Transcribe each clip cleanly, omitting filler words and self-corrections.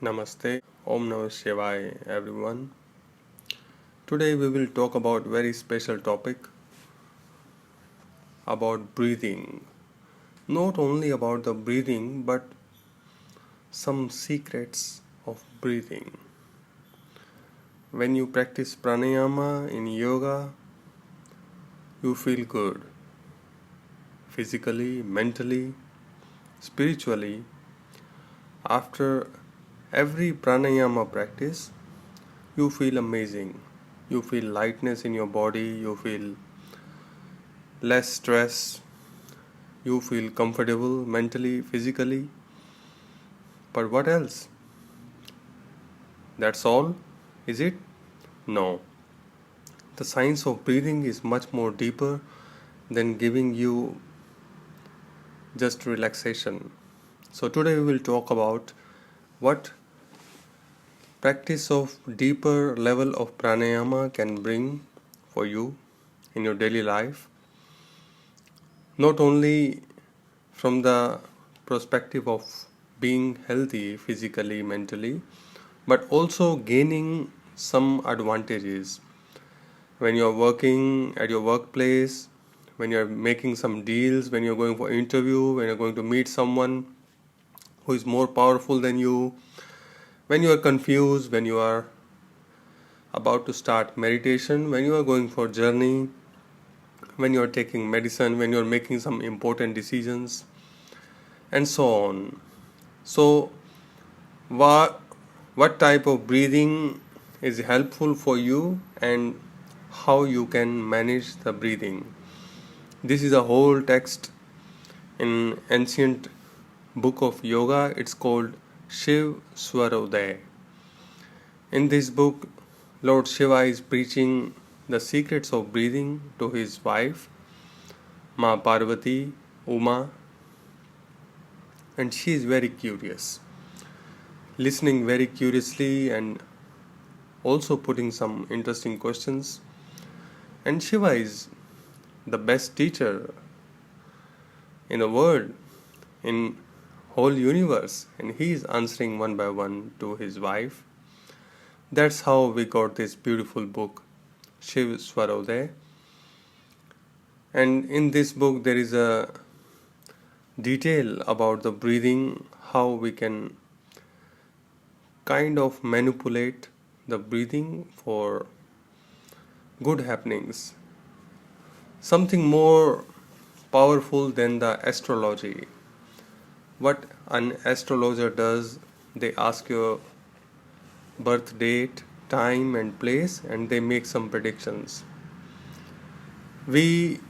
Namaste, Om Namah Shivaya everyone. Today we will talk about very special topic about breathing. Not only about the breathing but some secrets of breathing. When you practice pranayama in yoga, you feel good physically, mentally, spiritually. After every pranayama practice, you feel amazing. You feel lightness in your body, you feel less stress, you feel comfortable mentally, physically. But what else? That's all? Is it? No. The science of breathing is much more deeper than giving you just relaxation. So today we will talk about what practice of deeper level of pranayama can bring for you in your daily life. Not only from the perspective of being healthy physically, mentally, but also gaining some advantages when you're working at your workplace, when you're making some deals, when you're going for interview, when you're going to meet someone who is more powerful than you, when you are confused, when you are about to start meditation, when you are going for journey, when you are taking medicine, when you are making some important decisions, and so on. So what type of breathing is helpful for you and how you can manage the breathing? This is a whole text in ancient book of yoga. It's called Shiv Swarodaya. In this book, Lord Shiva is preaching the secrets of breathing to his wife, Ma Parvati, Uma, and she is very curious, listening very curiously and also putting some interesting questions. And Shiva is the best teacher in the world, in whole universe, and he is answering one by one to his wife. That's how we got this beautiful book, Shiv Swarodaya. And in this book there is a detail about the breathing, how we can kind of manipulate the breathing for good happenings. Something more powerful than the astrology. What an astrologer does, they ask your birth date, time, and place, and they make some predictions. We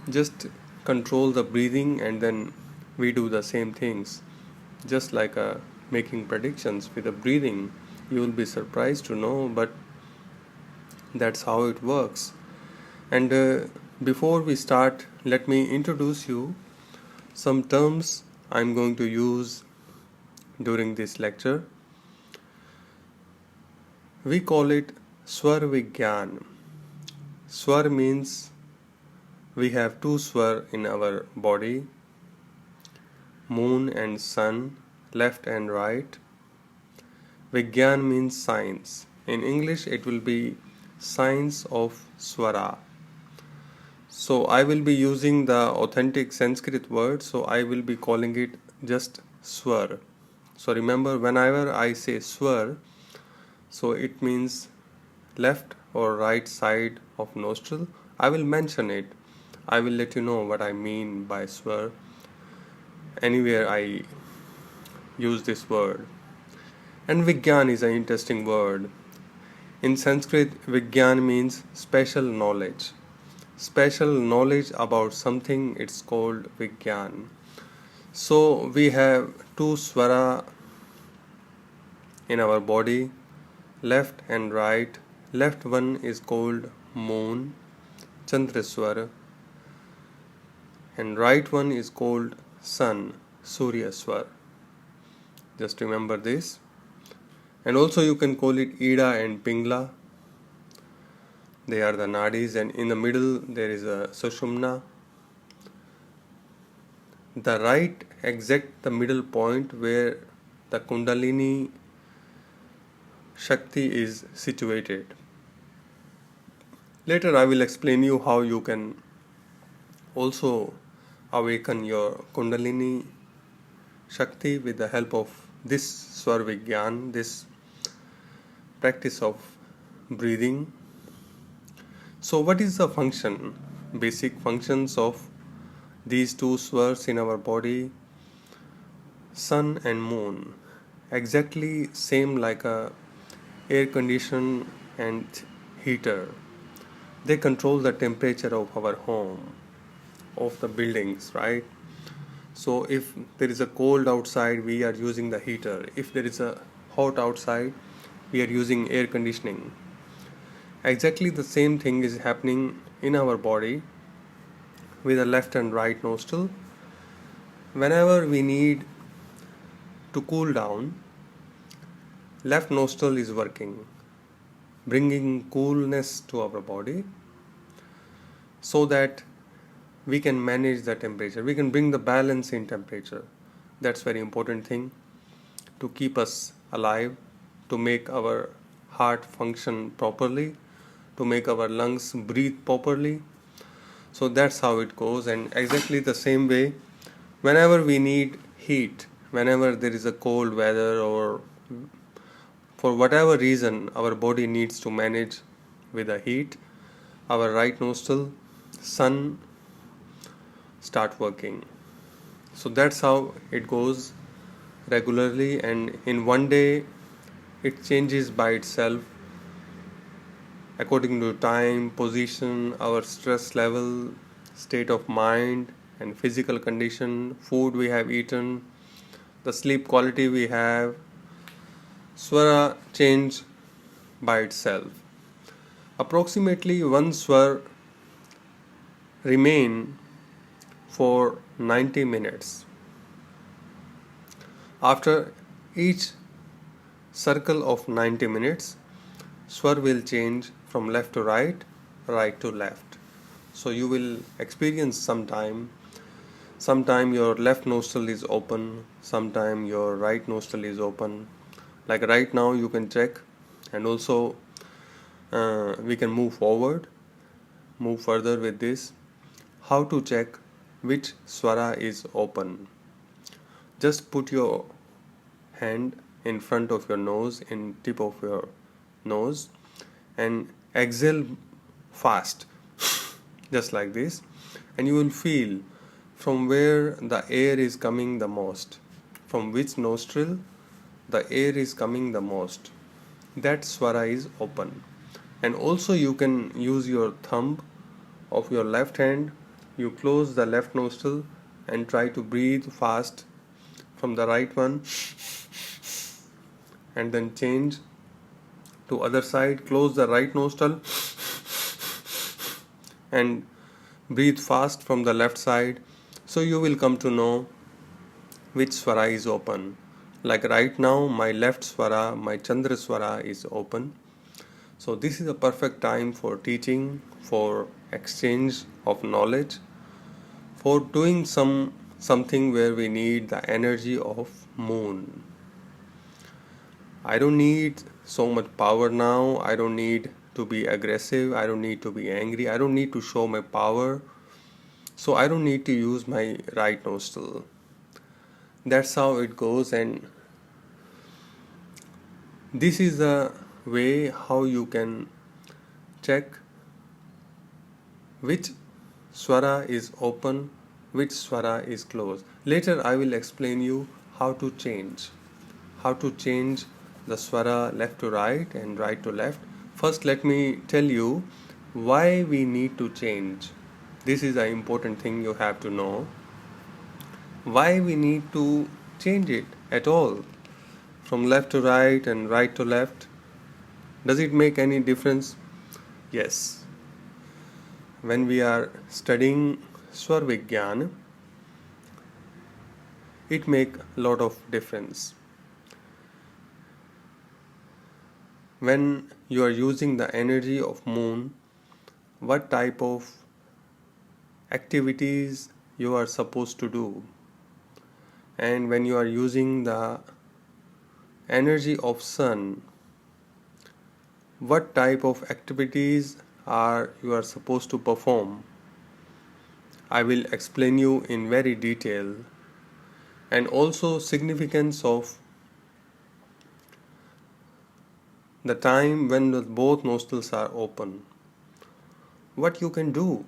just control the breathing and then we do the same things, just like making predictions with the breathing. You will be surprised to know, but that's how it works. And before we start, let me introduce you some terms I'm going to use during this lecture. We call it Swar Vigyan. Swar means we have two swar in our body, moon and sun, left and right. Vigyan means science. In English, it will be science of swara. So I will be using the authentic Sanskrit word, so I will be calling it just swar. So remember, whenever I say swar, so it means left or right side of nostril. I will mention it. I will let you know what I mean by swar anywhere I use this word. And Vigyan is an interesting word. In Sanskrit, Vigyan means special knowledge. Special knowledge about something, it's called Vigyan. So we have two swara in our body, left and right. Left one is called moon, Chandraswara, and right one is called sun, Suryaswar. Just remember this. And also you can call it Ida and Pingla. They are the nadis, and in the middle there is a Sushumna. The right exact the middle point where the Kundalini Shakti is situated. Later I will explain you how you can also awaken your Kundalini Shakti with the help of this Swar Vigyan, this practice of breathing. So what is the function, basic functions of these two swars in our body? Sun and moon, exactly same like a air condition and heater. They control the temperature of our home, of the buildings, right? So if there is a cold outside, we are using the heater. If there is a hot outside, we are using air conditioning. Exactly the same thing is happening in our body with the left and right nostril. Whenever we need to cool down, left nostril is working, bringing coolness to our body so that we can manage the temperature. We can bring the balance in temperature. That's very important thing to keep us alive, to make our heart function properly, to make our lungs breathe properly. So that's how it goes. And exactly the same way, whenever we need heat, whenever there is a cold weather, or for whatever reason our body needs to manage with the heat, our right nostril, sun, start working. So that's how it goes regularly, and in one day it changes by itself according to time, position, our stress level, state of mind and physical condition, food we have eaten, the sleep quality we have. Swara change by itself. Approximately one swar remain for 90 minutes. After each circle of 90 minutes, swar will change from left to right, right to left. So you will experience sometime your left nostril is open, sometime your right nostril is open. Like right now you can check, and also we can move further with this. How to check which swara is open? Just put your hand in front of your nose, in tip of your nose, and exhale fast, just like this, and you will feel from where the air is coming the most, from which nostril the air is coming the most. That swara is open. And also you can use your thumb of your left hand, you close the left nostril and try to breathe fast from the right one, and then change to other side, close the right nostril and breathe fast from the left side. So you will come to know which swara is open. Like right now my left swara, my Chandra swara is open. So this is a perfect time for teaching, for exchange of knowledge, for doing something where we need the energy of moon. I don't need so much power now. I don't need to be aggressive. I don't need to be angry. I don't need to show my power. So I don't need to use my right nostril. That's how it goes, and this is the way how you can check which swara is open, which swara is closed. Later I will explain you how to change the swara left to right and right to left. First let me tell you why we need to change. This is an important thing you have to know. Why we need to change it at all, from left to right and right to left? Does it make any difference? Yes. When we are studying Swar Vigyan, it make a lot of difference. When you are using the energy of moon, what type of activities you are supposed to do? And when you are using the energy of sun, what type of activities you are supposed to perform. I will explain you in very detail, and also significance of the time when both nostrils are open. What you can do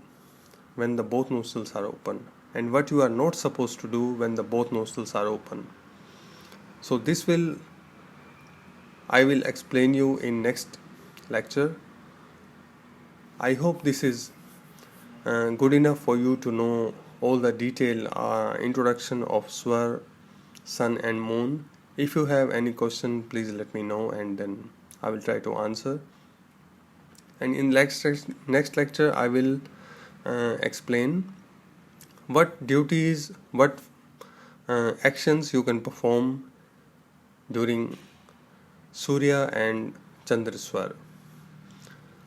when the both nostrils are open, and what you are not supposed to do when the both nostrils are open. So I will explain you in next lecture. I hope this is good enough for you to know all the detailed introduction of Swar, Sun and Moon. If you have any question, please let me know, and then I will try to answer. And in next lecture I will explain what duties, what actions you can perform during Surya and Chandraswar.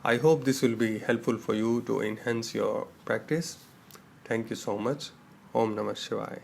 I hope this will be helpful for you to enhance your practice. Thank you so much. Om Namah Shivaya.